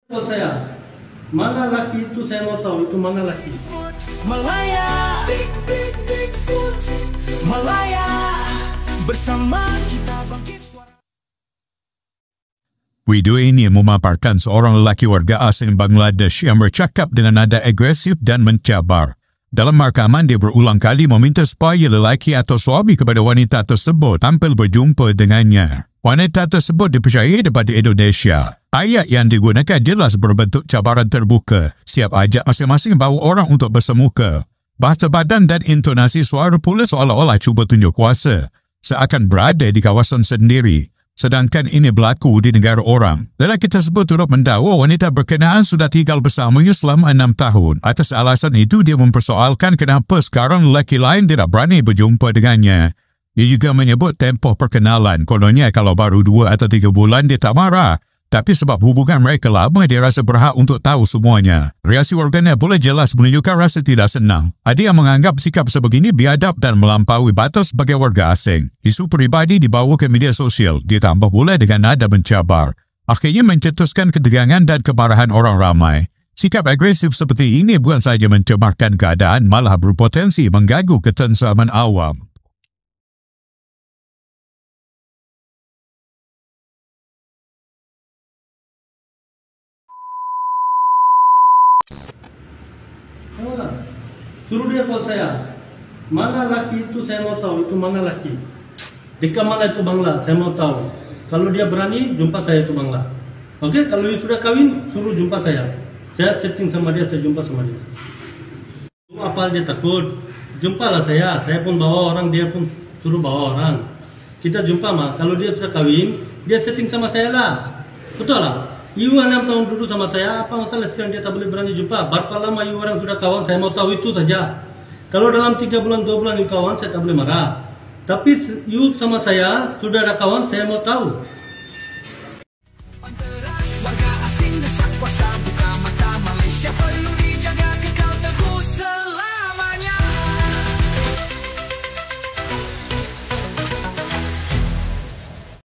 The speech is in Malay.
Buat saya, mana laki itu saya mau tahu, itu mana laki. Malaya, Malaya, bersama kita bangkit suara. Video ini memaparkan seorang lelaki warga asing Bangladesh yang bercakap dengan nada agresif dan mencabar. Dalam rakaman, dia berulang kali meminta supaya lelaki atau suami kepada wanita tersebut tampil berjumpa dengannya. Wanita tersebut dipercayai daripada Indonesia. Ayat yang digunakan jelas berbentuk cabaran terbuka. Siap ajak masing-masing bawa orang untuk bersemuka. Bahasa badan dan intonasi suara pula seolah-olah cuba tunjuk kuasa. Seakan berada di kawasan sendiri. Sedangkan ini berlaku di negara orang. Lelaki tersebut turut mendakwa wanita berkenaan sudah tinggal bersamanya selama 6 tahun. Atas alasan itu, dia mempersoalkan kenapa sekarang lelaki lain tidak berani berjumpa dengannya. Dia juga menyebut tempoh perkenalan. Kononnya kalau baru 2 atau 3 bulan dia tak marah. Tapi sebab hubungan mereka lama, dia rasa berhak untuk tahu semuanya. Reaksi warganet pula jelas menunjukkan rasa tidak senang. Ada yang menganggap sikap sebegini biadab dan melampaui batas sebagai warga asing. Isu peribadi dibawa ke media sosial, ditambah pula dengan nada mencabar. Akhirnya mencetuskan ketegangan dan kemarahan orang ramai. Sikap agresif seperti ini bukan sahaja mencemarkan keadaan, malah berpotensi mengganggu ketentraman awam. Suruh dia call saya. Mana laki itu saya mau tahu, itu mana laki. Dekat mana itu Bangla, saya mau tahu. Kalau dia berani, jumpa saya itu Bangla. Oke, kalau dia sudah kawin, suruh jumpa saya. Saya setting sama dia, saya jumpa sama dia. Apa dia takut? Jumpalah saya pun bawa orang, dia pun suruh bawa orang. Kita jumpa mah, kalau dia sudah kawin, dia setting sama saya lah. Betul lah? You 6 tahun dulu sama saya, apa masalah sekarang dia tak boleh berani jumpa? Berapa lama you orang sudah kawan, saya mau tahu itu saja. Kalau dalam 3 bulan, 2 bulan you kawan, saya tak boleh marah. Tapi you sama saya, sudah ada kawan, saya mau tahu.